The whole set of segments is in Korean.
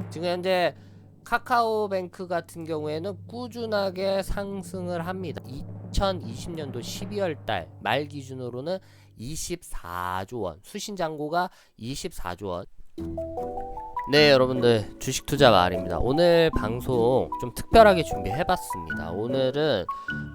지금 현재 카카오뱅크 같은 경우에는 꾸준하게 상승을 합니다. 2020년도 12월 달 말 기준으로는 24조 원, 수신 잔고가 24조 원. 네, 여러분들 주식 투자 마을입니다. 오늘 방송 좀 특별하게 준비해봤습니다. 오늘은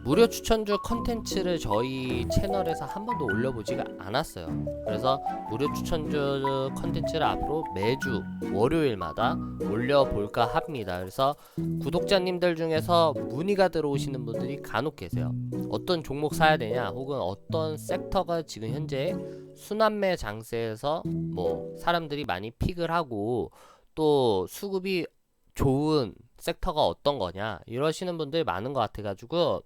무료 추천주 컨텐츠를 저희 채널에서 한 번도 올려보지가 않았어요. 그래서 무료 추천주 컨텐츠를 앞으로 매주 월요일마다 올려볼까 합니다. 그래서 구독자님들 중에서 문의가 들어오시는 분들이 간혹 계세요. 어떤 종목 사야 되냐, 혹은 어떤 섹터가 지금 현재 순환매 장세에서 뭐 사람들이 많이 픽을 하고 또 수급이 좋은 섹터가 어떤 거냐 이러시는 분들이 많은 것 같아가지고,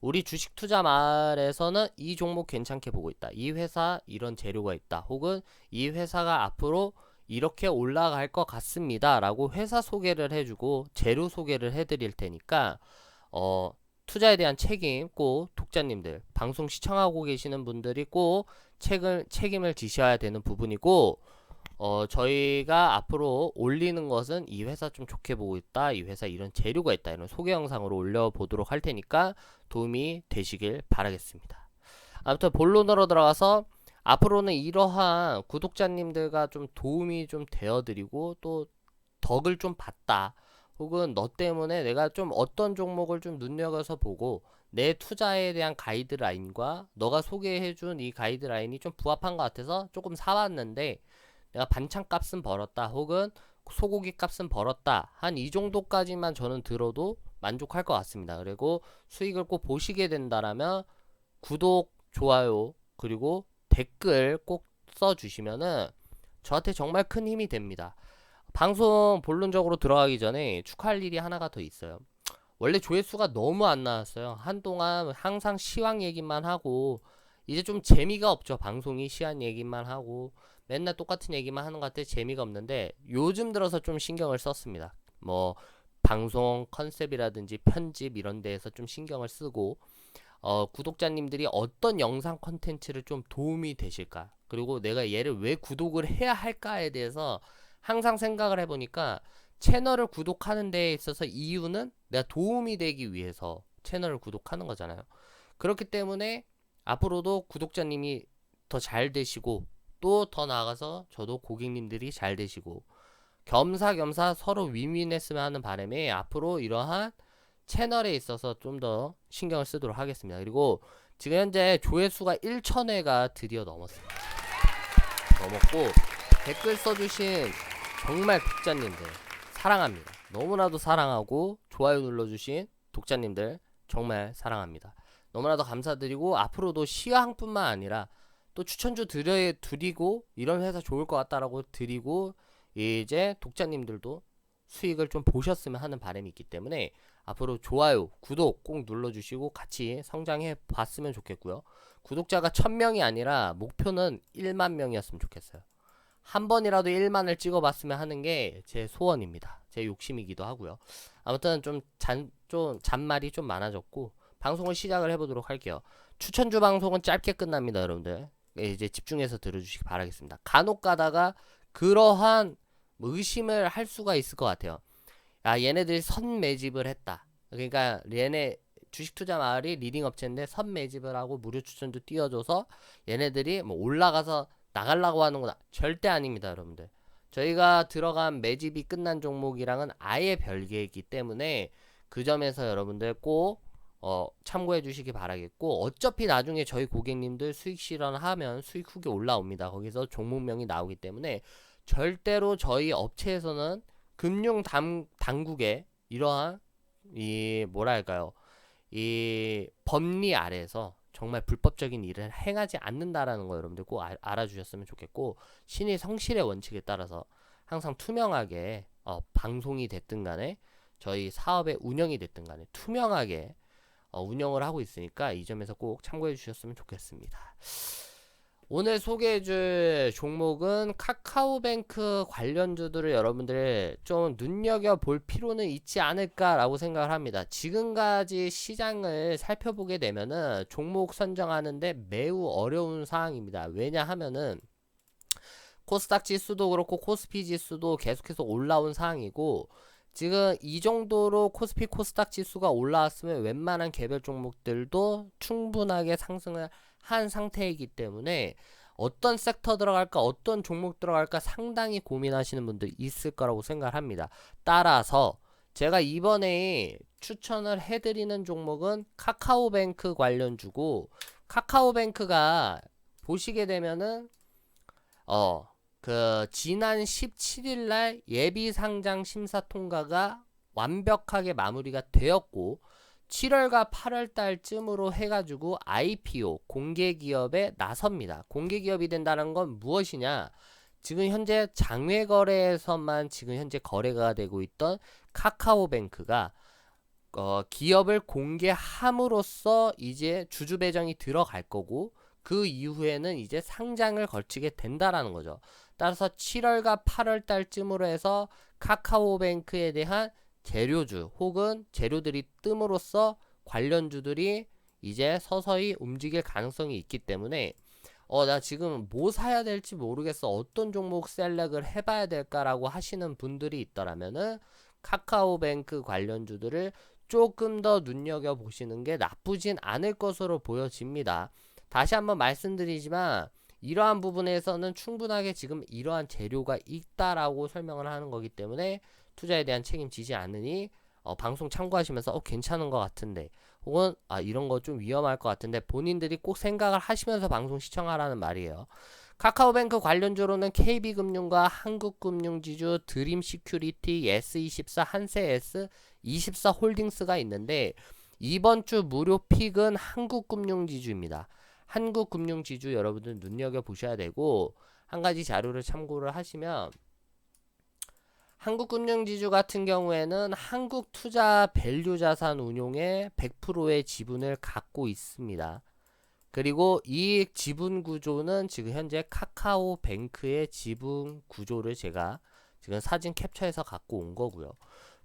우리 주식 투자 마을에서는 이 종목 괜찮게 보고 있다, 이 회사 이런 재료가 있다, 혹은 이 회사가 앞으로 이렇게 올라갈 것 같습니다 라고 회사 소개를 해주고 재료 소개를 해드릴 테니까 투자에 대한 책임 꼭 독자님들, 방송 시청하고 계시는 분들이 꼭 책임을 지셔야 되는 부분이고, 저희가 앞으로 올리는 것은 이 회사 좀 좋게 보고 있다, 이 회사 이런 재료가 있다, 이런 소개 영상으로 올려보도록 할 테니까 도움이 되시길 바라겠습니다. 아무튼 본론으로 들어가서 앞으로는 이러한 구독자님들과 좀 도움이 좀 되어드리고 또 덕을 좀 봤다, 혹은 너 때문에 내가 좀 어떤 종목을 좀 눈여겨서 보고 내 투자에 대한 가이드라인과 너가 소개해준 이 가이드라인이 좀 부합한 것 같아서 조금 사왔는데 내가 반찬 값은 벌었다, 혹은 소고기 값은 벌었다, 한 이 정도까지만 저는 들어도 만족할 것 같습니다. 그리고 수익을 꼭 보시게 된다라면 구독, 좋아요, 그리고 댓글 꼭 써주시면은 저한테 정말 큰 힘이 됩니다. 방송 본론적으로 들어가기 전에 축하할 일이 하나가 더 있어요. 원래 조회수가 너무 안 나왔어요. 한동안 항상 시황 얘기만 하고 이제 좀 재미가 없죠. 방송이 시한 얘기만 하고 맨날 똑같은 얘기만 하는 것 같아 재미가 없는데, 요즘 들어서 좀 신경을 썼습니다. 뭐 방송 컨셉이라든지 편집 이런 데에서 좀 신경을 쓰고, 구독자님들이 어떤 영상 컨텐츠를 좀 도움이 되실까, 그리고 내가 얘를 왜 구독을 해야 할까에 대해서 항상 생각을 해보니까, 채널을 구독하는 데에 있어서 이유는 내가 도움이 되기 위해서 채널을 구독하는 거잖아요. 그렇기 때문에 앞으로도 구독자님이 더 잘 되시고 또 더 나아가서 저도 고객님들이 잘 되시고 겸사겸사 서로 윈윈했으면 하는 바람에 앞으로 이러한 채널에 있어서 좀 더 신경을 쓰도록 하겠습니다. 그리고 지금 현재 조회수가 1,000회가 드디어 넘었습니다. 넘었고 댓글 써주신 정말 독자님들 사랑합니다. 너무나도 사랑하고 좋아요 눌러주신 독자님들 정말 사랑합니다. 너무나도 감사드리고, 앞으로도 시황뿐만 아니라 또 추천주 드리고 이런 회사 좋을 것 같다라고 드리고, 이제 독자님들도 수익을 좀 보셨으면 하는 바람이 있기 때문에 앞으로 좋아요, 구독 꼭 눌러주시고 같이 성장해 봤으면 좋겠고요. 구독자가 1000명이 아니라 목표는 1만 명이었으면 좋겠어요. 한 번이라도 1만을 찍어봤으면 하는 게 제 소원입니다. 제 욕심이기도 하고요. 아무튼 좀 잔말이 좀 많아졌고 방송을 시작을 해보도록 할게요. 추천주 방송은 짧게 끝납니다, 여러분들. 이제 집중해서 들어주시기 바라겠습니다. 간혹 가다가 그러한 의심을 할 수가 있을 것 같아요. 야, 얘네들이 선 매집을 했다. 그러니까 얘네 주식 투자 마을이 리딩 업체인데 선 매집을 하고 무료 추천주 띄워줘서 얘네들이 뭐 올라가서 나가려고 하는구나. 절대 아닙니다, 여러분들. 저희가 들어간 매집이 끝난 종목이랑은 아예 별개이기 때문에 그 점에서 여러분들 꼭 참고해 주시기 바라겠고, 어차피 나중에 저희 고객님들 수익 실현하면 수익 후기 올라옵니다. 거기서 종목명이 나오기 때문에 절대로 저희 업체에서는 금융 당국의 이러한 이 뭐랄까요, 이 법리 아래에서 정말 불법적인 일을 행하지 않는다라는 거 여러분들 꼭 알아주셨으면 좋겠고, 신의 성실의 원칙에 따라서 항상 투명하게 방송이 됐든 간에 저희 사업의 운영이 됐든 간에 투명하게 운영을 하고 있으니까 이 점에서 꼭 참고해 주셨으면 좋겠습니다. 오늘 소개해줄 종목은 카카오뱅크 관련주들을 여러분들 좀 눈여겨볼 필요는 있지 않을까라고 생각을 합니다. 지금까지 시장을 살펴보게 되면은 종목 선정하는데 매우 어려운 상황입니다. 왜냐하면은 코스닥 지수도 그렇고 코스피 지수도 계속해서 올라온 상황이고, 지금 이 정도로 코스피 코스닥 지수가 올라왔으면 웬만한 개별 종목들도 충분하게 상승을 한 상태이기 때문에 어떤 섹터 들어갈까, 어떤 종목 들어갈까 상당히 고민하시는 분들 있을 거라고 생각을 합니다. 따라서 제가 이번에 추천을 해드리는 종목은 카카오뱅크 관련주고, 카카오뱅크가 보시게 되면은 지난 17일 날 예비 상장 심사 통과가 완벽하게 마무리가 되었고, 7월과 8월 달쯤으로 해가지고 IPO 공개 기업에 나섭니다. 공개 기업이 된다는 건 무엇이냐? 지금 현재 장외 거래에서만 지금 현재 거래가 되고 있던 카카오뱅크가 기업을 공개함으로써 이제 주주 배정이 들어갈 거고, 그 이후에는 이제 상장을 거치게 된다라는 거죠. 따라서 7월과 8월 달쯤으로 해서 카카오뱅크에 대한 재료주 혹은 재료들이 뜸으로써 관련주들이 이제 서서히 움직일 가능성이 있기 때문에 나 지금 뭐 사야 될지 모르겠어, 어떤 종목 셀렉을 해봐야 될까라고 하시는 분들이 있더라면은 카카오뱅크 관련주들을 조금 더 눈여겨보시는 게 나쁘진 않을 것으로 보여집니다. 다시 한번 말씀드리지만 이러한 부분에서는 충분하게 지금 이러한 재료가 있다라고 설명을 하는 거기 때문에 투자에 대한 책임지지 않으니 방송 참고하시면서 괜찮은 것 같은데, 혹은 이런 거 좀 위험할 것 같은데 본인들이 꼭 생각을 하시면서 방송 시청하라는 말이에요. 카카오뱅크 관련주로는 KB금융과 한국금융지주, 드림시큐리티, S24, 한세S, 24홀딩스가 있는데, 이번 주 무료 픽은 한국금융지주입니다. 한국금융지주 여러분들 눈여겨보셔야 되고, 한 가지 자료를 참고를 하시면 한국금융지주 같은 경우에는 한국투자밸류자산운용의 100%의 지분을 갖고 있습니다. 그리고 이 지분 구조는 지금 현재 카카오뱅크의 지분 구조를 제가 지금 사진 캡처해서 갖고 온 거고요.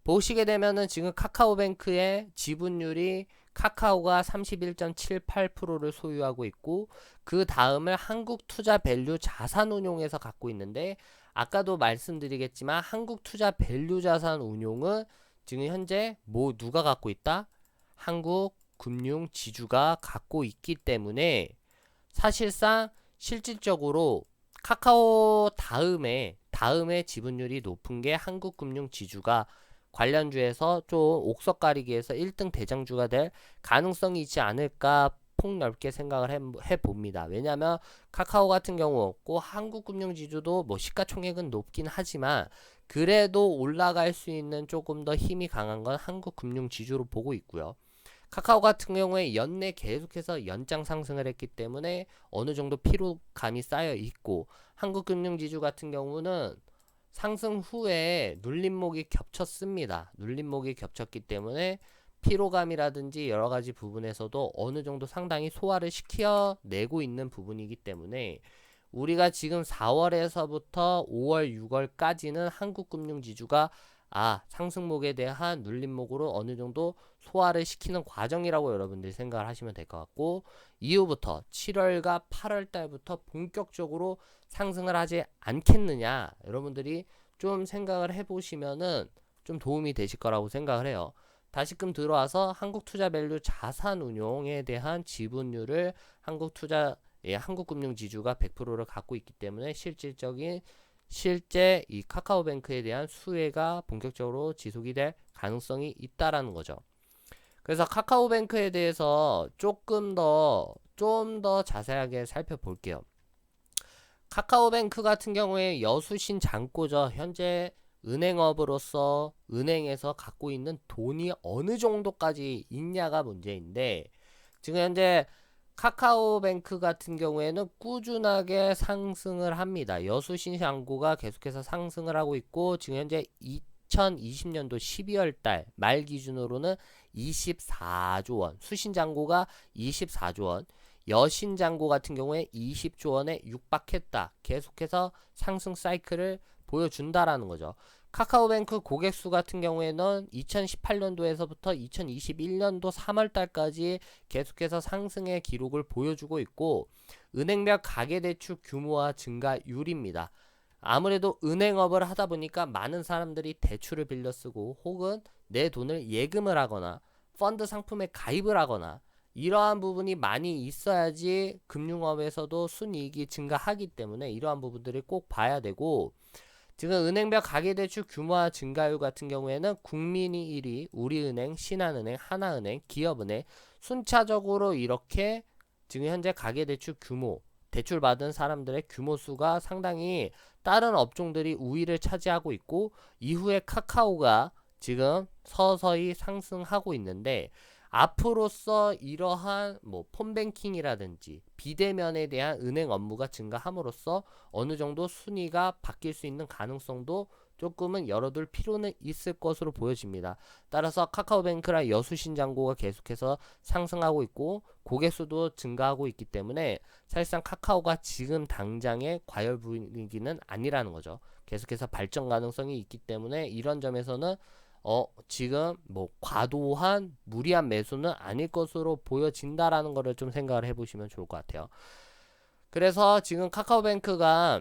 보시게 되면은 지금 카카오뱅크의 지분율이 카카오가 31.78%를 소유하고 있고, 그 다음을 한국투자밸류자산운용에서 갖고 있는데, 아까도 말씀드리겠지만 한국투자밸류자산운용은 지금 현재 누가 갖고 있다? 한국금융지주가 갖고 있기 때문에 사실상 실질적으로 카카오 다음에 지분율이 높은 게 한국금융지주가 관련주에서 좀 옥석 가리기에서 1등 대장주가 될 가능성이 있지 않을까 폭넓게 생각을 해봅니다. 왜냐하면 카카오 같은 경우 없고 한국금융지주도 시가총액은 높긴 하지만 그래도 올라갈 수 있는 조금 더 힘이 강한 건 한국금융지주로 보고 있고요. 카카오 같은 경우에 연내 계속해서 연장 상승을 했기 때문에 어느 정도 피로감이 쌓여 있고, 한국금융지주 같은 경우는 상승 후에 눌림목이 겹쳤습니다. 눌림목이 겹쳤기 때문에 피로감이라든지 여러 가지 부분에서도 어느 정도 상당히 소화를 시켜내고 있는 부분이기 때문에 우리가 지금 4월에서부터 5월, 6월까지는 한국금융지주가 상승목에 대한 눌림목으로 어느 정도 소화를 시키는 과정이라고 여러분들이 생각을 하시면 될 것 같고, 이후부터 7월과 8월 달부터 본격적으로 상승을 하지 않겠느냐, 여러분들이 좀 생각을 해보시면은 좀 도움이 되실 거라고 생각을 해요. 다시금 들어와서 한국투자밸류 자산운용에 대한 지분율을 한국금융지주가 100%를 갖고 있기 때문에 실제 이 카카오뱅크에 대한 수혜가 본격적으로 지속이 될 가능성이 있다라는 거죠. 그래서 카카오뱅크에 대해서 좀 더 자세하게 살펴볼게요. 카카오뱅크 같은 경우에 여수신 잔고죠. 현재 은행업으로서 은행에서 갖고 있는 돈이 어느 정도까지 있냐가 문제인데, 지금 현재 카카오뱅크 같은 경우에는 꾸준하게 상승을 합니다. 여수신 잔고가 계속해서 상승을 하고 있고, 지금 현재 2020년도 12월 달 말 기준으로는 24조 원, 수신 잔고가 24조 원, 여신 잔고 같은 경우에 20조 원에 육박했다. 계속해서 상승 사이클을 보여준다라는 거죠. 카카오뱅크 고객수 같은 경우에는 2018년도에서부터 2021년도 3월달까지 계속해서 상승의 기록을 보여주고 있고, 은행별 가계대출 규모와 증가율입니다. 아무래도 은행업을 하다 보니까 많은 사람들이 대출을 빌려 쓰고 혹은 내 돈을 예금을 하거나 펀드 상품에 가입을 하거나 이러한 부분이 많이 있어야지 금융업에서도 순이익이 증가하기 때문에 이러한 부분들을 꼭 봐야 되고, 지금 은행별 가계대출 규모와 증가율 같은 경우에는 국민이 1위, 우리은행, 신한은행, 하나은행, 기업은행 순차적으로 이렇게 지금 현재 가계대출 규모, 대출받은 사람들의 규모 수가 상당히 다른 업종들이 우위를 차지하고 있고, 이후에 카카오가 지금 서서히 상승하고 있는데, 앞으로서 이러한 뭐 폰뱅킹이라든지 비대면에 대한 은행 업무가 증가함으로써 어느 정도 순위가 바뀔 수 있는 가능성도 조금은 열어둘 필요는 있을 것으로 보여집니다. 따라서 카카오뱅크랑 여수신장고가 계속해서 상승하고 있고 고객수도 증가하고 있기 때문에 사실상 카카오가 지금 당장의 과열 분위기는 아니라는 거죠. 계속해서 발전 가능성이 있기 때문에 이런 점에서는 지금 뭐 과도한 무리한 매수는 아닐 것으로 보여진다라는 거를 좀 생각을 해보시면 좋을 것 같아요. 그래서 지금 카카오뱅크가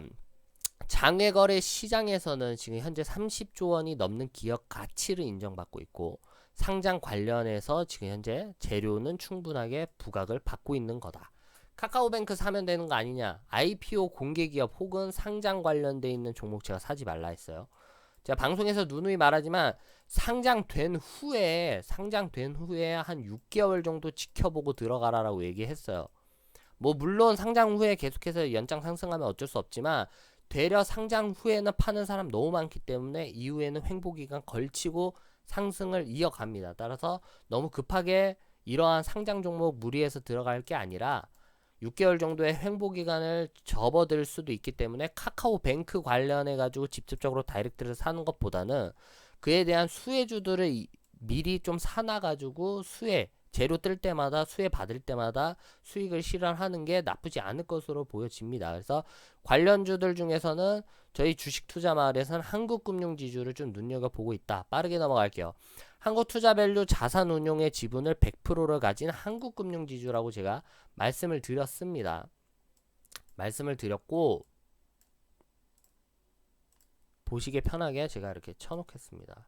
장외거래 시장에서는 지금 현재 30조 원이 넘는 기업 가치를 인정받고 있고, 상장 관련해서 지금 현재 재료는 충분하게 부각을 받고 있는 거다. 카카오뱅크 사면 되는 거 아니냐, IPO 공개기업 혹은 상장 관련돼 있는 종목 제가 사지 말라 했어요. 제가 방송에서 누누이 말하지만 상장된 후에 한 6개월 정도 지켜보고 들어가라라고 얘기했어요. 뭐 물론 상장 후에 계속해서 연장 상승하면 어쩔 수 없지만 되려 상장 후에는 파는 사람 너무 많기 때문에 이후에는 횡보기간 걸치고 상승을 이어갑니다. 따라서 너무 급하게 이러한 상장 종목 무리해서 들어갈 게 아니라 6개월 정도의 횡보기간을 접어들 수도 있기 때문에 카카오뱅크 관련해 가지고 직접적으로 다이렉트를 사는 것보다는 그에 대한 수혜주들을 미리 좀 사놔 가지고 재료 뜰 때마다 수혜 받을 때마다 수익을 실현하는 게 나쁘지 않을 것으로 보여집니다. 그래서 관련주들 중에서는 저희 주식 투자 마을에서는 한국금융지주를 좀 눈여겨보고 있다. 빠르게 넘어갈게요. 한국투자밸류 자산운용의 지분을 100%를 가진 한국금융지주라고 제가 말씀을 드렸습니다. 말씀을 드렸고 보시기 편하게 제가 이렇게 쳐놓겠습니다.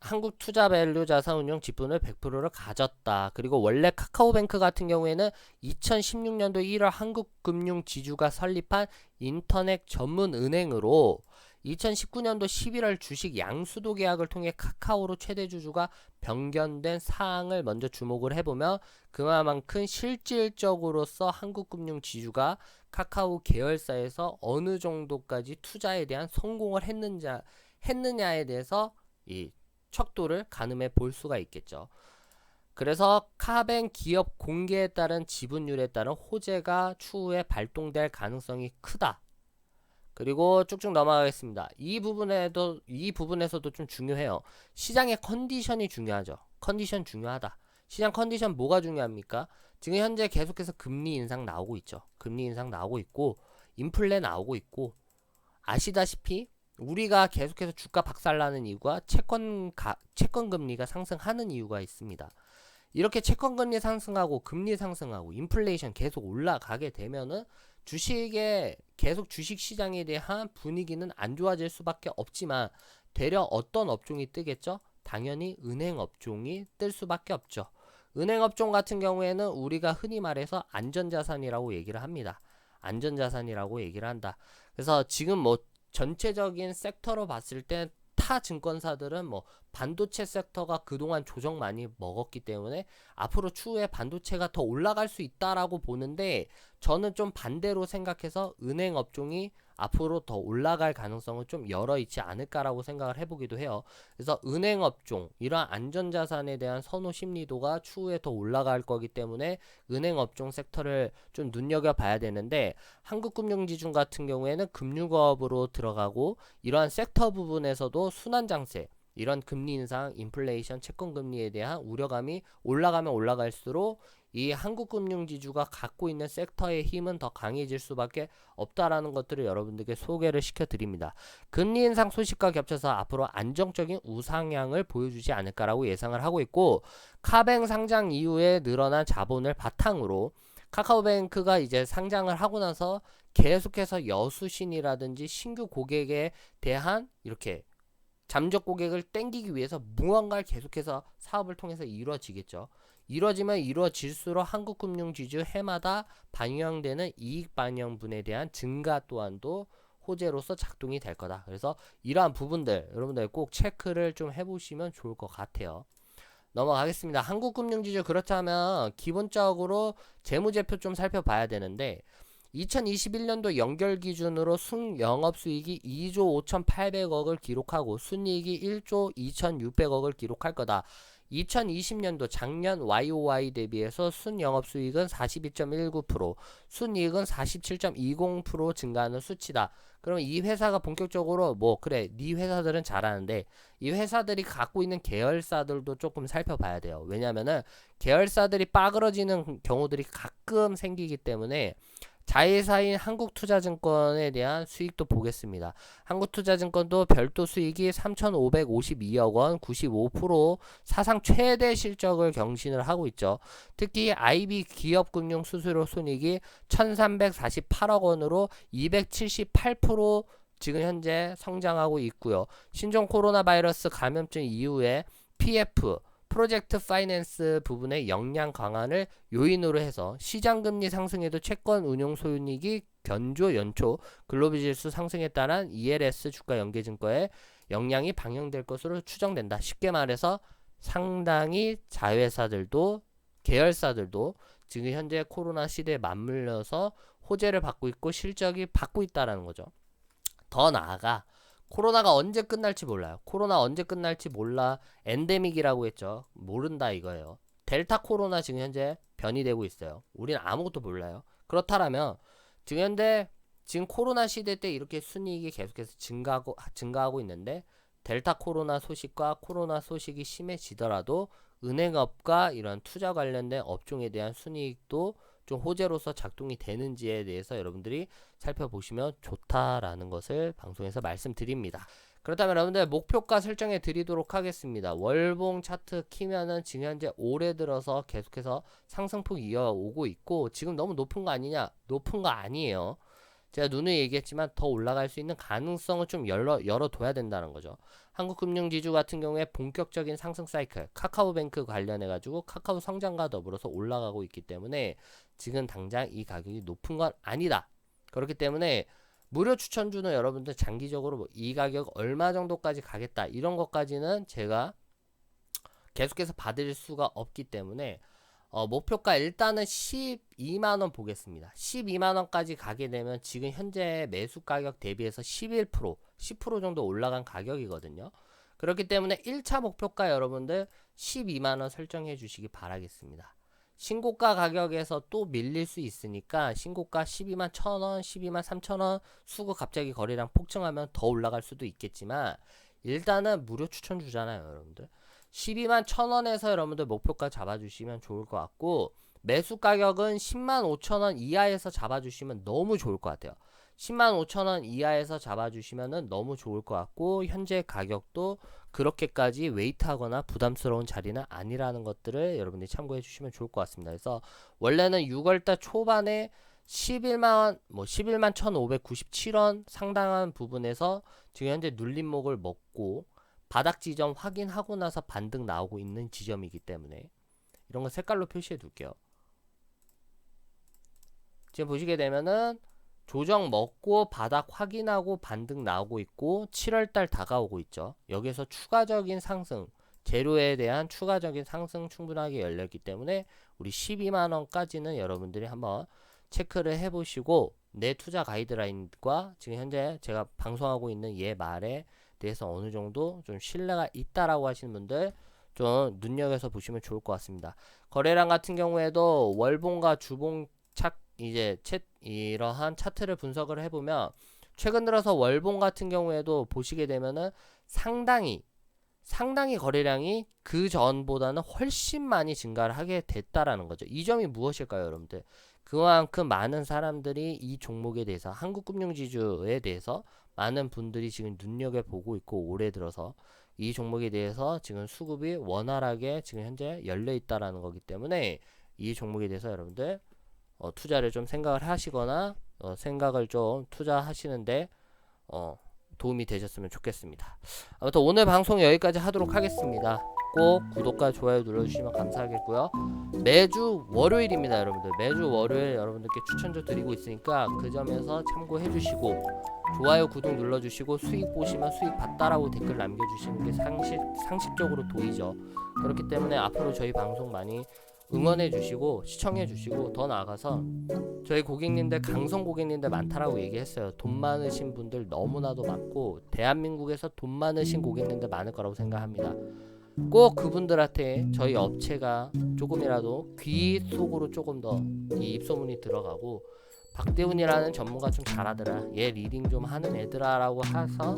한국투자밸류 자산운용 지분을 100%를 가졌다. 그리고 원래 카카오뱅크 같은 경우에는 2016년도 1월 한국금융지주가 설립한 인터넷 전문 은행으로 2019년도 11월 주식 양수도 계약을 통해 카카오로 최대 주주가 변경된 사항을 먼저 주목을 해보면 그만큼 실질적으로서 한국금융지주가 카카오 계열사에서 어느 정도까지 투자에 대한 성공을 했느냐에 대해서 이 척도를 가늠해 볼 수가 있겠죠. 그래서 카뱅 기업 공개에 따른 지분율에 따른 호재가 추후에 발동될 가능성이 크다. 그리고 쭉쭉 넘어가겠습니다. 이 부분에서도 좀 중요해요. 시장의 컨디션이 중요하죠. 컨디션 중요하다. 시장 컨디션 뭐가 중요합니까? 지금 현재 계속해서 금리 인상 나오고 있죠. 금리 인상 나오고 있고 인플레 나오고 있고, 아시다시피 우리가 계속해서 주가 박살나는 이유가 채권 금리가 상승하는 이유가 있습니다. 이렇게 채권 금리 상승하고 금리 상승하고 인플레이션 계속 올라가게 되면은 주식 시장에 대한 분위기는 안 좋아질 수밖에 없지만 되려 어떤 업종이 뜨겠죠? 당연히 은행 업종이 뜰 수밖에 없죠. 은행 업종 같은 경우에는 우리가 흔히 말해서 안전자산이라고 얘기를 합니다. 안전자산이라고 얘기를 한다. 그래서 지금 뭐 전체적인 섹터로 봤을 때 타 증권사들은 뭐 반도체 섹터가 그동안 조정 많이 먹었기 때문에 앞으로 추후에 반도체가 더 올라갈 수 있다라고 보는데, 저는 좀 반대로 생각해서 은행 업종이 앞으로 더 올라갈 가능성은 좀 열어 있지 않을까라고 생각을 해보기도 해요. 그래서 은행 업종, 이러한 안전자산에 대한 선호 심리도가 추후에 더 올라갈 거기 때문에 은행 업종 섹터를 좀 눈여겨봐야 되는데, 한국금융지주 같은 경우에는 금융업으로 들어가고 이러한 섹터 부분에서도 순환장세, 이런 금리 인상, 인플레이션, 채권금리에 대한 우려감이 올라가면 올라갈수록 이 한국금융지주가 갖고 있는 섹터의 힘은 더 강해질 수밖에 없다라는 것들을 여러분들께 소개를 시켜드립니다. 금리 인상 소식과 겹쳐서 앞으로 안정적인 우상향을 보여주지 않을까라고 예상을 하고 있고, 카뱅 상장 이후에 늘어난 자본을 바탕으로 카카오뱅크가 이제 상장을 하고 나서 계속해서 여수신이라든지 신규 고객에 대한 이렇게 잠적 고객을 땡기기 위해서 무언가를 계속해서 사업을 통해서 이루어지겠죠. 이루어지면 이루어질수록 한국금융지주 해마다 반영되는 이익 반영분에 대한 증가 또한도 호재로서 작동이 될 거다. 그래서 이러한 부분들 여러분들 꼭 체크를 좀 해보시면 좋을 것 같아요. 넘어가겠습니다. 한국금융지주 그렇다면 기본적으로 재무제표 좀 살펴봐야 되는데 2021년도 연결 기준으로 순영업수익이 2조 5,800억을 기록하고 순이익이 1조 2,600억을 기록할 거다. 2020년도 작년 YOY 대비해서 순영업수익은 42.19%, 순이익은 47.20% 증가하는 수치다. 그러면 이 회사가 본격적으로 그래 네 회사들은 잘하는데 이 회사들이 갖고 있는 계열사들도 조금 살펴봐야 돼요. 왜냐면은 계열사들이 빠그러지는 경우들이 가끔 생기기 때문에 자회사인 한국투자증권에 대한 수익도 보겠습니다. 한국투자증권도 별도 수익이 3,552억 원, 95% 사상 최대 실적을 경신을 하고 있죠. 특히 IB 기업금융 수수료 손익이 1,348억 원으로 278% 지금 현재 성장하고 있고요. 신종 코로나 바이러스 감염증 이후에 PF 프로젝트 파이낸스 부분의 역량 강화를 요인으로 해서 시장금리 상승에도 채권 운용 손익이 견조 연초 글로벌 지수 상승에 따른 ELS 주가 연계증권의 역량이 반영될 것으로 추정된다. 쉽게 말해서 상당히 자회사들도 계열사들도 지금 현재 코로나 시대에 맞물려서 호재를 받고 있고 실적이 받고 있다라는 거죠. 더 나아가 코로나가 언제 끝날지 몰라요. 코로나 언제 끝날지 몰라. 엔데믹이라고 했죠. 모른다 이거예요. 델타 코로나 지금 현재 변이되고 있어요. 우리는 아무것도 몰라요. 그렇다면 지금 현재 지금 코로나 시대 때 이렇게 순이익이 계속해서 증가하고 있는데 델타 코로나 소식과 코로나 소식이 심해지더라도 은행업과 이런 투자 관련된 업종에 대한 순이익도 좀 호재로서 작동이 되는지에 대해서 여러분들이 살펴보시면 좋다라는 것을 방송에서 말씀드립니다. 그렇다면 여러분들 목표가 설정해 드리도록 하겠습니다. 월봉 차트 키면은 지금 현재 올해 들어서 계속해서 상승폭 이어오고 있고 지금 너무 높은 거 아니냐? 높은 거 아니에요. 제가 누누이 얘기했지만 더 올라갈 수 있는 가능성을 좀 열어둬야 된다는 거죠. 한국금융지주 같은 경우에 본격적인 상승 사이클, 카카오뱅크 관련해가지고 카카오 성장과 더불어서 올라가고 있기 때문에 지금 당장 이 가격이 높은 건 아니다. 그렇기 때문에 무료 추천주는 여러분들 장기적으로 이 가격 얼마 정도까지 가겠다 이런 것까지는 제가 계속해서 받을 수가 없기 때문에 목표가 일단은 12만원 보겠습니다. 12만원까지 가게 되면 지금 현재 매수 가격 대비해서 11%, 10% 정도 올라간 가격이거든요. 그렇기 때문에 1차 목표가 여러분들 12만원 설정해 주시기 바라겠습니다. 신고가 가격에서 또 밀릴 수 있으니까 신고가 12만 1,000원, 12만 3,000원 수급 갑자기 거래량 폭증하면 더 올라갈 수도 있겠지만 일단은 무료 추천 주잖아요, 여러분들. 12만 1,000원에서 여러분들 목표가 잡아주시면 좋을 것 같고 매수 가격은 10만 5천원 이하에서 잡아주시면 너무 좋을 것 같아요. 10만 5천원 이하에서 잡아주시면 너무 좋을 것 같고 현재 가격도 그렇게까지 웨이트하거나 부담스러운 자리는 아니라는 것들을 여러분들이 참고해 주시면 좋을 것 같습니다. 그래서 원래는 6월달 초반에 11만 1,597원 상당한 부분에서 지금 현재 눌림목을 먹고 바닥 지점 확인하고 나서 반등 나오고 있는 지점이기 때문에 이런 거 색깔로 표시해 둘게요. 지금 보시게 되면은 조정 먹고 바닥 확인하고 반등 나오고 있고 7월달 다가오고 있죠. 여기서 추가적인 상승 재료에 대한 추가적인 상승 충분하게 열렸기 때문에 우리 12만원까지는 여러분들이 한번 체크를 해보시고 내 투자 가이드라인과 지금 현재 제가 방송하고 있는 얘 말에 대해서 어느 정도 좀 신뢰가 있다라고 하시는 분들 좀 눈여겨서 보시면 좋을 것 같습니다. 거래량 같은 경우에도 월봉과 주봉 이러한 차트를 분석을 해보면 최근 들어서 월봉 같은 경우에도 보시게 되면은 상당히 거래량이 그 전보다는 훨씬 많이 증가를 하게 됐다라는 거죠. 이 점이 무엇일까요, 여러분들? 그만큼 많은 사람들이 이 종목에 대해서 한국금융지주에 대해서 많은 분들이 지금 눈여겨보고 있고 올해 들어서 이 종목에 대해서 지금 수급이 원활하게 지금 현재 열려 있다라는 거기 때문에 이 종목에 대해서 여러분들 투자를 좀 생각을 하시거나 생각을 좀 투자하시는데 도움이 되셨으면 좋겠습니다. 아무튼 오늘 방송 여기까지 하도록 하겠습니다. 꼭 구독과 좋아요 눌러주시면 감사하겠고요. 매주 월요일입니다, 여러분들. 매주 월요일 여러분들께 추천주 드리고 있으니까 그 점에서 참고해 주시고 좋아요 구독 눌러주시고 수익 보시면 수익 봤다라고 댓글 남겨주시는 게 상식적으로 도의죠. 그렇기 때문에 앞으로 저희 방송 많이 응원해 주시고 시청해 주시고, 더 나아가서 저희 고객님들, 강성 고객님들 많다라고 얘기했어요. 돈 많으신 분들 너무나도 많고 대한민국에서 돈 많으신 고객님들 많을 거라고 생각합니다. 꼭 그분들한테 저희 업체가 조금이라도 귀 속으로 조금 더 이 입소문이 들어가고, 박대훈이라는 전문가 좀 잘하더라, 얘 리딩 좀 하는 애들아 라고 해서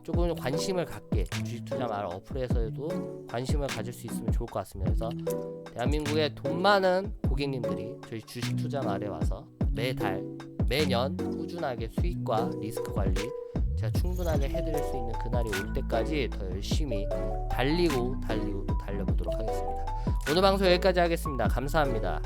조금 관심을 갖게, 주식투자말 어플에서도 관심을 가질 수 있으면 좋을 것 같습니다. 그래서 대한민국의 돈 많은 고객님들이 저희 주식투자말에 와서 매달 매년 꾸준하게 수익과 리스크 관리 제가 충분하게 해드릴 수 있는 그날이 올 때까지 더 열심히 달리고 또 달려보도록 하겠습니다. 오늘 방송 여기까지 하겠습니다. 감사합니다.